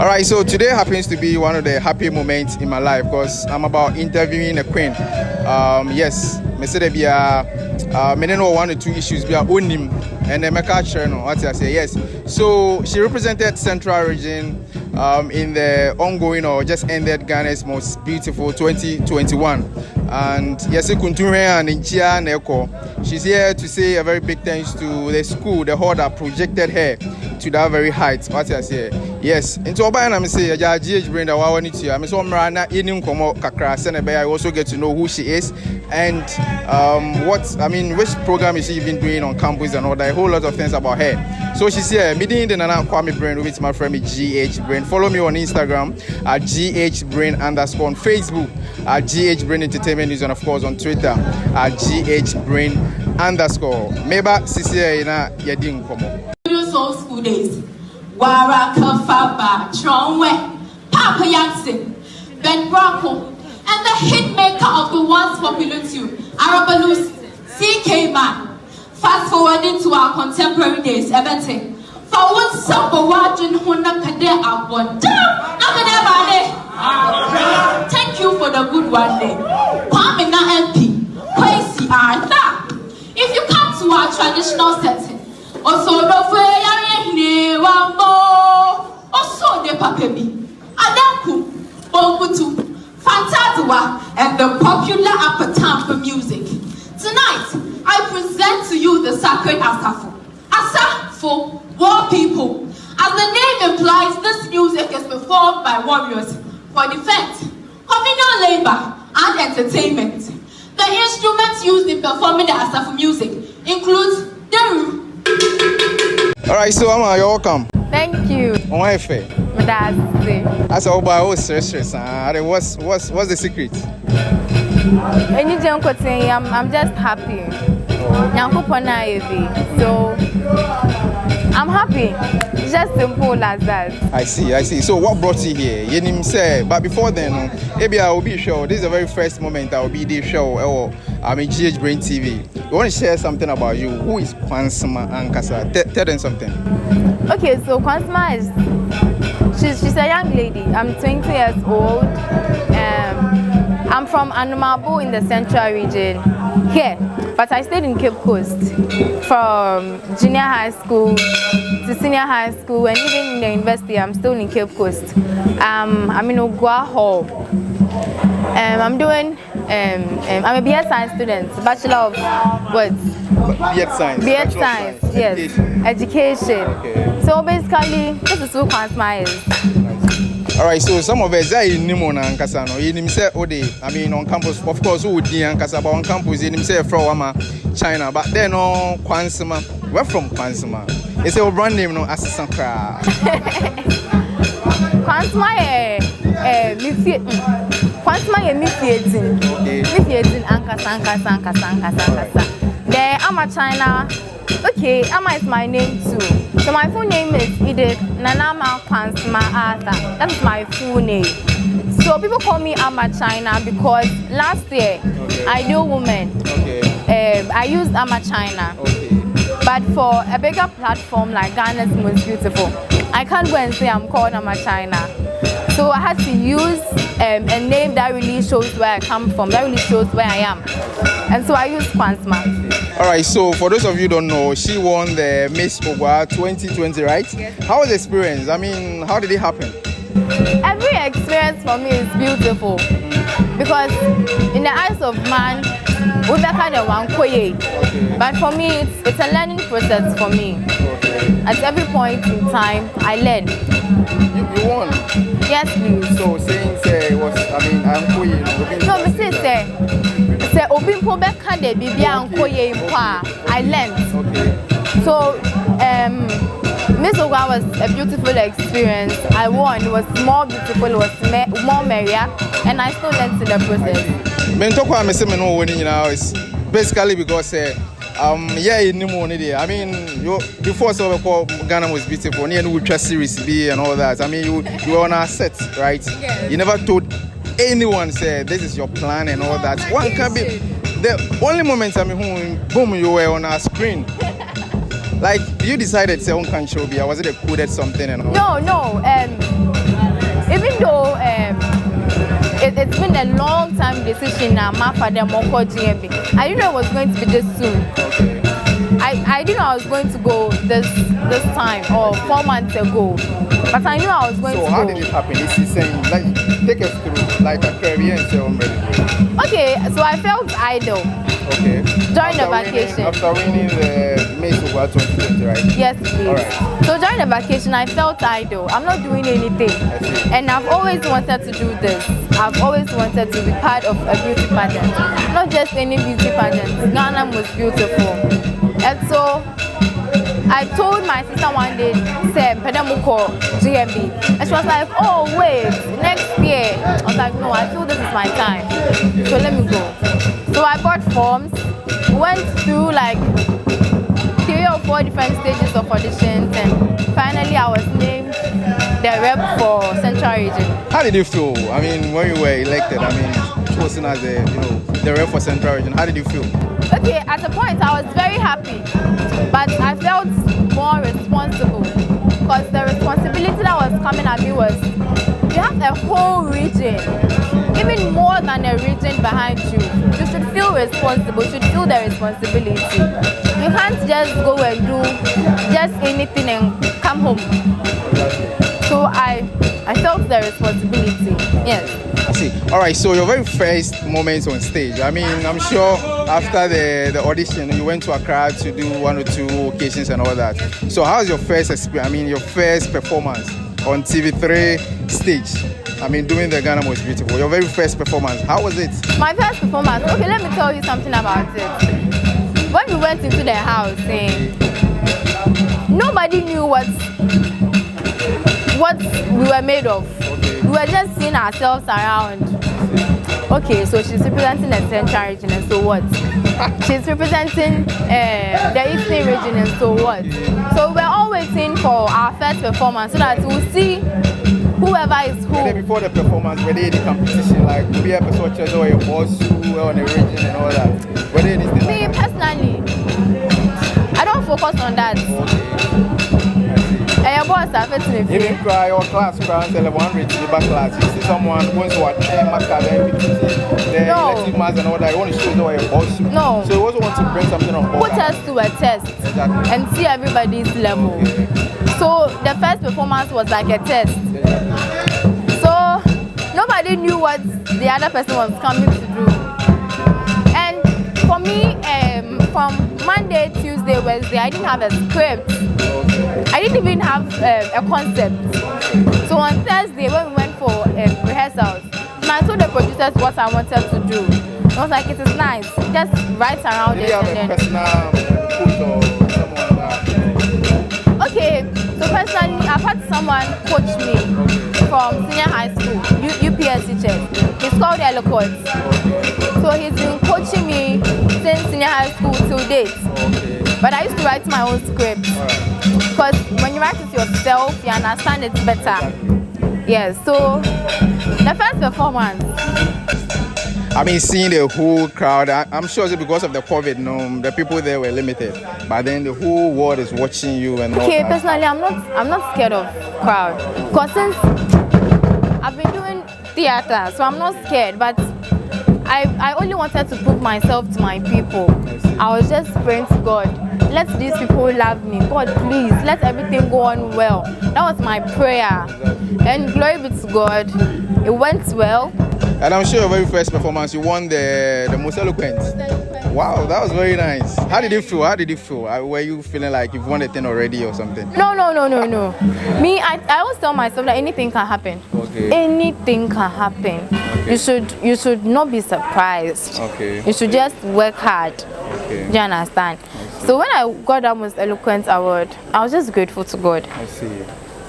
All right, so today happens to be one of the happy moments in my life because I'm about interviewing a queen. Yes, I said there be one or two issues be own him and then make her share no what I say. Yes, so she represented Central Region in the ongoing or just ended Ghana's most beautiful 2021. And yes, she's here to say a very big thanks to the school, the hall that projected her to that very height. What I say, yes. Into Oba I'm say GHBRAIN that I want to. I'm so Marana in Komo Kakra Senebe. I also get to know who she is and which program is she even doing on campus and all that. A whole lot of things about her. So she's here meeting the Nana Kwame Brain with my friend GHBRAIN. Follow me on Instagram at GHBRAIN_, on Facebook at GHBRAIN Entertainment News, and of course on Twitter at GHBRAIN_. Meba Sisi ina yedin komo. So school days. Wara Kafaba, Tronwe, Papa Yansin, Ben Brocco, and the hit maker of the once popular tune, Arabalus, CK Man. Fast forwarding to our contemporary days, everything. For one Sarfowaa Huna Kade Abon. Thank you for the good one day. Pamina MP, Kwesi Arda. If you come to our traditional setting, also the papebi, Adaku, Bonkutu, Fantatua, and the popular appetite for music. Tonight, I present to you the sacred Asafo. Asafo, war people. As the name implies, this music is performed by warriors for defense, communal labor, and entertainment. The instruments used in performing the Asafo music includes the. All right, so you're welcome. Thank you. On my face. That's all by all stress. What's the secret? I'm just happy. So I'm happy. It's just simple as that. I see. So what brought you here? You say, but before then, maybe I will be sure. This is the very first moment I will be the show. I'm in GHBRAIN TV. You want to share something about you? Who is Kwansema Ankasa? Tell them something. Okay, so Kwansema is she's a young lady. I'm 20 years old. I'm from Anumabo in the Central Region here, but I stayed in Cape Coast from junior high school to senior high school, and even in the university, I'm still in Cape Coast. I'm in Ogwa Hall. I'm doing. I'm a BS Science student, Bachelor of what? BS Science. BS Science, yes. Education. Okay. So basically, this is who Kwansema is. All right, so some of us are in Nimona and Casano. You say, on campus, of course, who would be in Casa, but on campus, you say from China, but then on Kwansema, we're from Kwansema. It's a brand name, no assistant crowd. Kwansema, Kwansema, me Ankasa. Then I'm a China. Okay, Amma is my name too. So my full name is Edith Nanama Kwansema Arthur. That's my full name. So people call me Amma China because last year, Ideal Woman, I used Amma China. But for a bigger platform like Ghana's Most Beautiful, I can't go and say I'm called Amma China. So I had to use a name that really shows where I come from, that really shows where I am. And so I used Kwansema. All right, so for those of you who don't know, she won the Miss Ogwa 2020, right? Yes. How was the experience? I mean, how did it happen? Every experience for me is beautiful because in the eyes of man, we kind of one koye. But for me, it's a learning process for me. At every point in time, I learn. You won? Yes, please. So saying say was, I'm koye. No, Mr. Say Obimpo beka de bibia nkoye mpa. I learned. Okay. So Miss Ogwa was a beautiful experience. I won. It was more beautiful. It was more merrier, and I still learned in the process. Men talk about me say me no winning now is basically because in the I mean, before so called Ghana was beautiful. Near Ultra Series B and all that. I mean, you were on our set, right? Yes. You never told anyone say this is your plan and all that. One can be the only moment boom, you were on our screen. Like you decided say one can show me. Was it a coded something and all? No. a long time decision now, my father Moko GMB. I didn't know it was going to be this soon. Okay. I didn't know I was going to go this time or 4 months ago. But I knew I was going to go. So how did it happen? Is he saying, like, take us through, like a career and say, okay, so I felt idle. Okay. During the vacation. After winning the May Super 2020, right? Yes, please. All right. So during the vacation, I felt idle. I'm not doing anything. And I've always wanted to do this. I've always wanted to be part of a beauty pageant. Not just any beauty pageant. Ghana was beautiful. And so I told my sister one day, say, Pedamuko GMB. And she was like, oh, wait, next year. I was like, no, I feel this is my time. So let me go. So I got forms, went through like 3 or 4 different stages of auditions, and finally I was named the rep for Central Region. How did you feel? I mean, when you were elected, I mean, chosen as the rep for Central Region, how did you feel? Okay, at a point I was very happy, but I felt more responsible because the responsibility that was coming at me was you have a whole region, even more than a region behind you. You should feel responsible, you should feel the responsibility. You can't just go and do just anything and come home. So I felt the responsibility, yes. I see. All right, so your very first moments on stage, I mean, I'm sure after the audition, you went to Accra to do 1 or 2 occasions and all that. So how was your first experience, I mean, your first performance on TV3 stage? I mean, doing the Ghana Most Beautiful, your very first performance, how was it? My first performance, okay, let me tell you something about it. When we went into the house, nobody knew what we were made of. Okay. We were just seeing ourselves around. Okay, so she's representing the Central Region, and so what? She's representing the Eastern Region, and so what? So we're all waiting for our first performance so that we'll see whoever is who. But before the performance, were they in the competition, like we have a soldier or a boss who were on the region and all that? Were they anything? Me personally, I don't focus on that. Okay. Your boss are fitting me. Even cry or class, and tell one rich back class. You see someone going to attend Macabre, the elective mass and all that. You want to show them your boss. No. So you also want to bring something on board. Put us to a test. Exactly. And see everybody's level. Okay. So the first performance was like a test. Exactly. So nobody knew what the other person was coming to do. And for me, from Monday, Tuesday, Wednesday, I didn't have a script. I didn't even have a concept. So on Thursday, when we went for rehearsals, I told the producers what I wanted to do. I was like, it is nice, just write around it. And then personal coach or someone like that? Okay, so personally, I've had someone coach me from senior high school, UPS teacher. He's called Eloquent. So he's been coaching me since senior high school till date. But I used to write my own script. Because when you write it yourself, you understand it better. Yes, so the first performance. I mean, seeing the whole crowd, I'm sure it's because of the COVID, the people there were limited. But then the whole world is watching you and all okay, that. personally, I'm not scared of crowd. Because since I've been doing theater, so I'm not scared. But I only wanted to prove myself to my people. I was just praying to God, let these people love me. God, please, let everything go on well. That was my prayer. And glory be to God, it went well. And I'm sure your very first performance, you won the most eloquent. Wow, that was very nice. How did you feel? Were you feeling like you've won the thing already or something? No. Me, I always tell myself that anything can happen. Okay. Anything can happen. Okay. You should not be surprised. Okay. You should just work hard. Okay. Do you understand? So when I got that most eloquent award, I was just grateful to God. I see.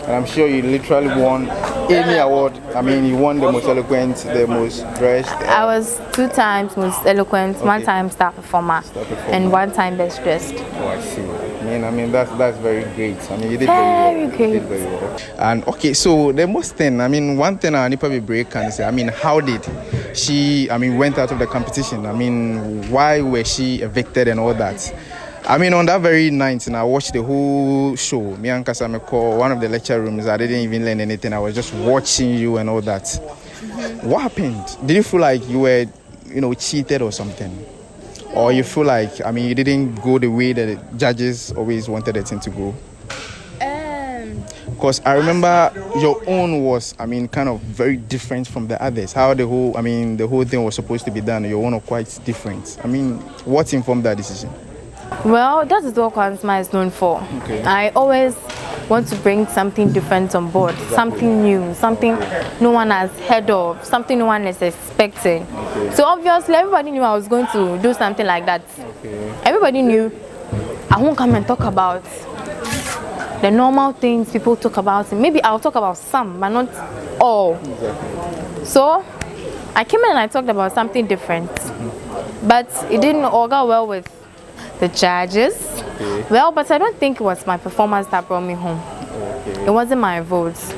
And I'm sure you literally won any award. I mean, you won the most eloquent, the most dressed. I was 2 times most eloquent, okay. 1 time star performer, and 1 time best dressed. Oh, I see. I mean that's very great. I mean, you did very well. Great. You did very well. And okay, so the most thing, I mean, one thing I need to break can say, I mean, how did she, I mean, went out of the competition? I mean, why was she evicted and all that? I mean, on that very night, and I watched the whole show. Me and Kasameko, one of the lecture rooms, I didn't even learn anything. I was just watching you and all that. What happened? Did you feel like you were, cheated or something? Or you feel like, you didn't go the way that the judges always wanted the thing to go? Because I remember your own was, kind of very different from the others. How the whole thing was supposed to be done, your own are quite different. What informed that decision? Well, that is what Kwansema is known for. Okay. I always want to bring something different on board, something new, something no one has heard of, something no one is expecting. Okay. So obviously everybody knew I was going to do something like that. Okay. Everybody knew I won't come and talk about the normal things people talk about. Maybe I'll talk about some, but not all. Exactly. So I came in and I talked about something different, but it didn't all go well with the judges. Okay. Well, but I don't think it was my performance that brought me home. Okay. It wasn't my votes.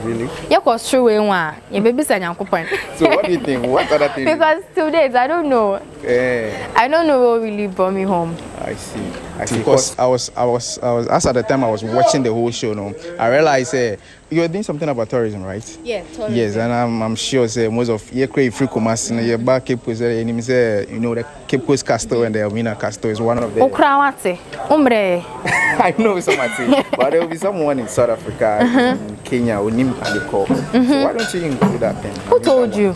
Really? Yeah, because true way one. So what do you think? What other things? Because today I don't know. I don't know what really brought me home. I see. Because I was as at the time I was watching the whole show. No, I realized you were doing something about tourism, right? Yeah, tourism. Yes, and I'm sure most of your free commerce in your back Cape Coast, the Cape Coast Castle and the Elmina Castle is one of them. I know somebody, but there will be someone in South Africa, in Kenya, who name and they call. So why don't you include that thing? Who told you?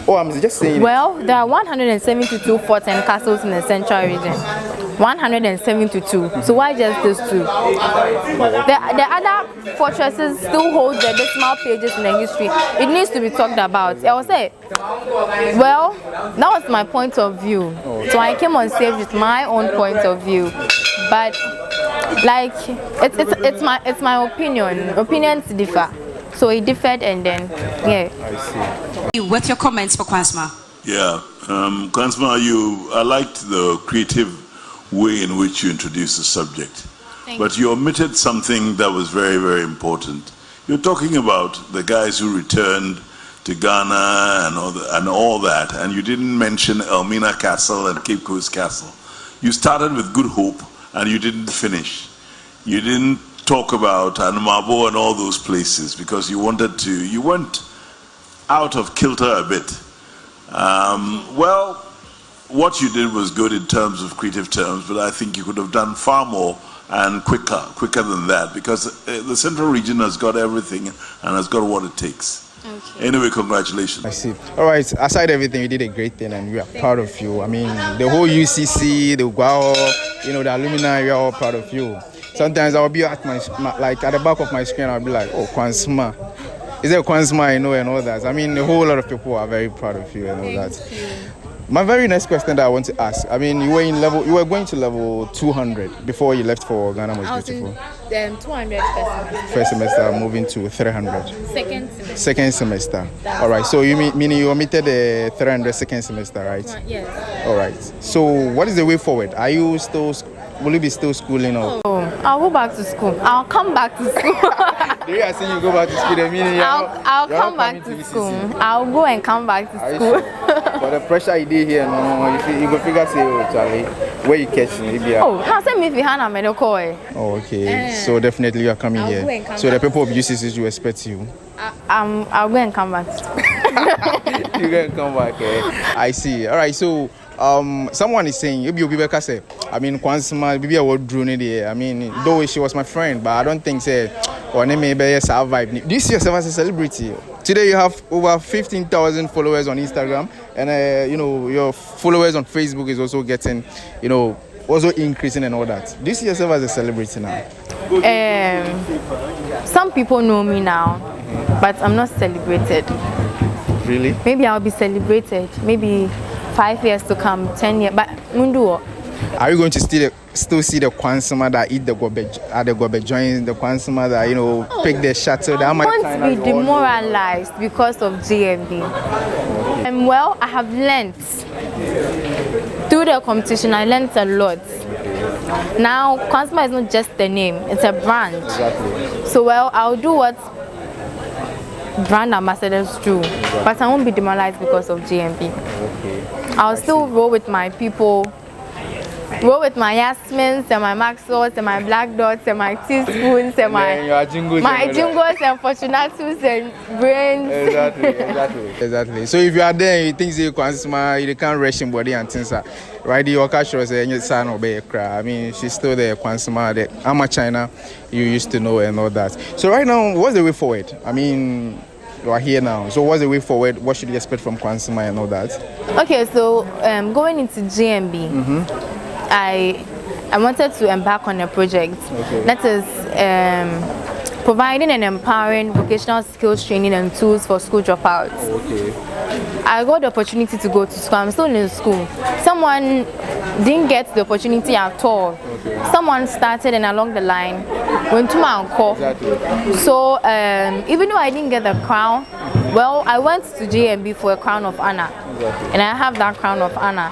Oh, I'm just saying. Well, there are 172 forts and castles in the central region. 172. So why just those two? The other fortresses still hold the decimal pages in the history. It needs to be talked about. I will say, well, that was my point of view. So I came on stage with my own point of view. But like it's my opinion. Opinions differ. So it differed and then yeah. I see. What's your comments for Kwansema? Yeah, Kwansema, I liked the creative way in which you introduced the subject. But you omitted something that was very, very important. You're talking about the guys who returned to Ghana and all that, and you didn't mention Elmina Castle and Cape Coast Castle. You started with Good Hope, and you didn't finish. You didn't talk about Anamabo and all those places because you went out of kilter a bit. Well, what you did was good in terms of creative terms, but I think you could have done far more and quicker than that, because the central region has got everything and has got what it takes. Okay. Anyway, congratulations. I see. All right, aside everything, you did a great thing and we are proud of you. The whole UCC, the Guao, the alumni, we are all proud of you. Sometimes I'll be at at the back of my screen, I'll be like, oh, Kwansema. Is there Kwansema, and all that. A whole lot of people are very proud of you and all that. My very next question that I want to ask, you were going to level 200 before you left for Ghana Most Beautiful. 200 first semester, moving to 300. Second semester. All right. So meaning you omitted the 300 second semester, right? Yes. All right. So what is the way forward? Will you be still schooling or? Oh, I'll go back to school. I'll come back to school. Do you see you go back to school? I'll come back to school. I'll go and come back to school. But the pressure you did here, you go figure say, oh, Charlie, where you catch maybe. Oh, now send me if you have medical. Oh, okay. So definitely you are coming here. So the people of UCC will expect you. I'll go and come back. You're going to come back. I see. All right. So someone is saying, Kwansema, maybe I would drone it here. Though she was my friend, but I don't think or maybe survive. Do you see yourself as a celebrity? Today you have over 15,000 followers on Instagram, and your followers on Facebook is also getting, also increasing and all that. Do you see yourself as a celebrity now? Some people know me now, but I'm not celebrated. Really? Maybe I'll be celebrated. Maybe 5 years to come, 10 years. But Mundu. Are you going to still see the Kwansema that eat the gobe joints, the Kwansema that pick the shuttle? I want to be demoralized because of GMB. And well, I have learned through the competition. I learned a lot. Now, Kwansema is not just a name; it's a brand. Exactly. So well, I'll do what brand ambassadors do, but I won't be demoralized because of GMB. Okay. I'll still roll with my people roll with my Yasmins and my Maxwells and my Black Dots and my teaspoons and my jingles and Fortunatus and brains. Exactly. So if you are there and you think you Kwansema, you can't rush him body and things like right, your cash was a son of a cry. I mean, she's still there, Kwansema. I'm a China, you used to know and all that. So right now, what's the way forward? I mean, you are here now. So what's the way forward? What should you expect from Kwansema and all that? Okay, so going into GMB, I wanted to embark on a project that is providing and empowering vocational skills training and tools for school dropouts. I got the opportunity to go to school. I'm still in school. Someone didn't get the opportunity at all. Someone started and along the line went to my uncle. So even though I didn't get the crown, well, I went to GMB for a crown of honor. And I have that crown of honor.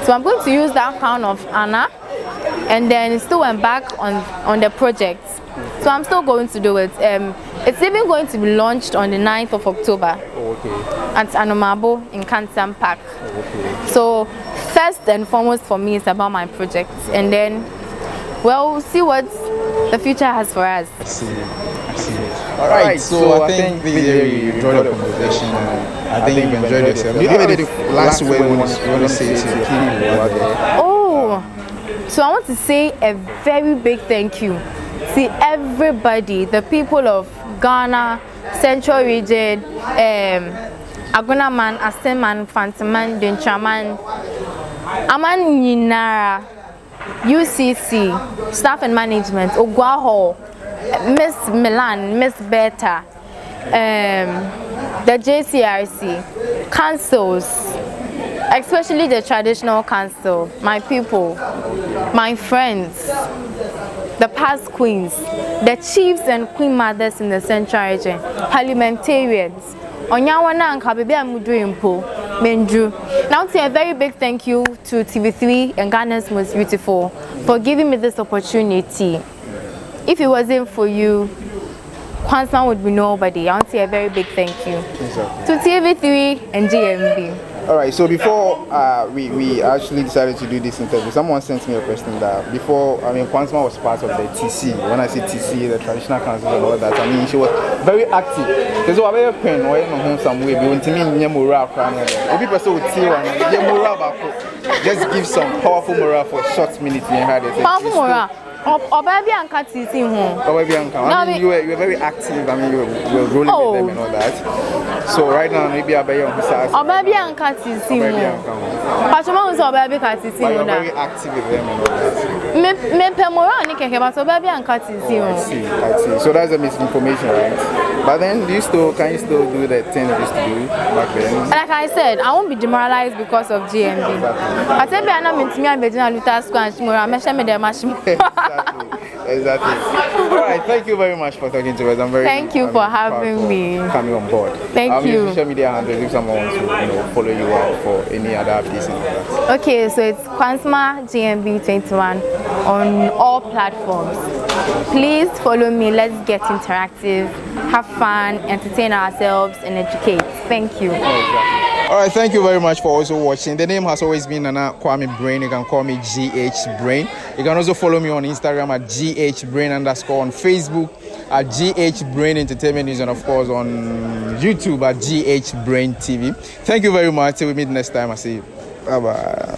So I'm going to use that crown of honor and then still embark on the project. So I'm still going to do it. It's even going to be launched on the 9th of October at Anomabo in Kansam Park. So first and foremost for me is about my project, and then we'll see what the future has for us. I see. All right, so I think you enjoyed the conversation. I think you've enjoyed yourself. Do you have any last word you want to say to people out there? Oh, so I want to say a very big thank you to everybody, the people of Ghana, Central Region, Agunaman, Aseman, Fantaman, Denchaman, Aman Ninara, UCC, Staff and Management, Ogwaho, Miss Milan, Miss Beta, the JCRC, councils, especially the traditional council, my people, my friends, the past queens, the chiefs and queen mothers in the Central Region, parliamentarians. Onyawana and Kabibi Amudrimpo, Menju. Now, a very big thank you to TV3 and Ghana's Most Beautiful for giving me this opportunity. If it wasn't for you, Kwansema would be nobody. I want to say a very big thank you to TV3 and GMB. All right, so before we actually decided to do this interview, someone sent me a question that before, I mean, Kwansema was part of the TC. When I say TC, the Traditional Council and all that, I mean, she was very active. There's a very pen or in some way, we want to mean morale. If people say, just give some powerful morale for a short minute. Powerful morale. Obabi Anka TC home. Obabi Anka. I mean, you were very active. I mean, you were rolling with them and all that. So right now, maybe I'll be on his side. Obabi Anka TC home. Pachoma was Obabi TC home. You're very active with them and all that. Me pemora ni keke, but Obabi Anka TC home. I see. So that's the misinformation, right? But then, can you still do the thing you used to do back then? Like I said, I won't be demoralized because of GMB. I said, I'm not me and Bedina Luther Square and Shimura. I'm Exactly. All right, thank you very much for talking to us. I'm very thank you for having me. Coming on board. Thank you. Social media handles if someone wants to follow you out for any other updates and all that. Okay, so it's Kwansema GMB 21 on all platforms. Please follow me. Let's get interactive, have fun, entertain ourselves, and educate. Thank you. All right, thank you very much for also watching. The name has always been Nana GHBRAIN. You can call me GHBRAIN. You can also follow me on Instagram at GHBRAIN_, on Facebook at GHBRAIN Entertainment News, and of course on YouTube at GHBRAIN TV. Thank you very much. Till we meet next time. I see you. Bye bye.